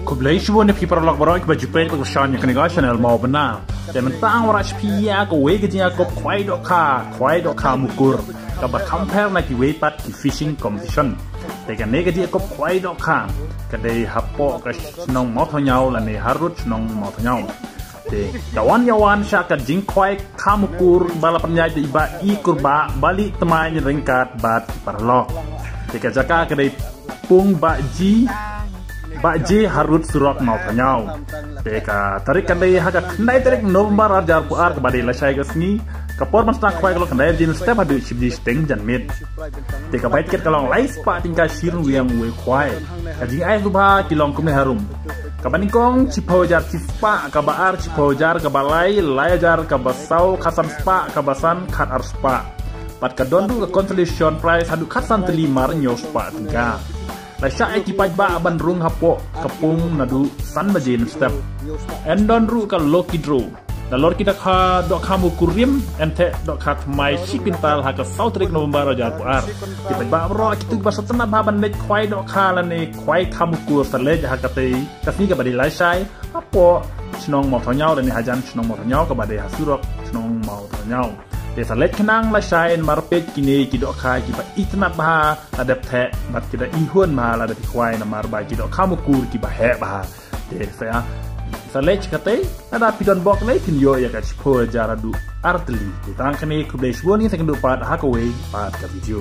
Kublai shubun ni people log baroi ba jupet ko shan yakni ga channel mau bena te mentang wara chpia ko we gejia ko khwai do kha mukur ka ba compare na ki we pat ki fishing competition te ka ne gejia ko khwai do kha ka dei hapo ka snong mo thonyau la ne harut snong mo thonyau te yawan sha ka jing khwai kha mukur bala panyai de ba I kurba bali temai ringkat bat parlok te ka jaka ka dei pung ba ji harut surok mau thanyau teka tarik kandai haga kandai tarik November arjar pu ar kabadi la shai gasni kapor mas tak khwai kalau kandai jin step hadu shibdi steng janmit teka bait ket kalong lais pa tingka sirun wiang we khwai kajing ai subha kilong kume harum kabani kong chipojar chispa kabar chipojar kabalai layajar kabasau khasam spa kabasan khat ar spa pat kadondu ka consolation prize hadu khasan teli mar nyo spa tingka la sha ekipai ba bandrung hapo kapung nadu san majin step endon ru ka loki draw la lor kita kha do khamu kurim ente do khat mai sipintal ha ka south rik November ajar puar kipai ba ro kitu ba satna ba ban nek khwai do kha la ne khwai khamu kur sale ha ka te kasni ka badi lai sai hapo snong mo thonyau le ne hajan snong mo thonyau ka bade hasurok snong mo thonyau te salet kenang la shain marpet kini kido kha ki ba itnat ba adap the bat kita ihun ma la da khwai na mar ba kido khamukur ki ba he ba te sa salet kate ada pidon bok le tin yo ya ka chpo jaradu artli te tang kene kublesh woni sekendu pat ha ko we pat ka video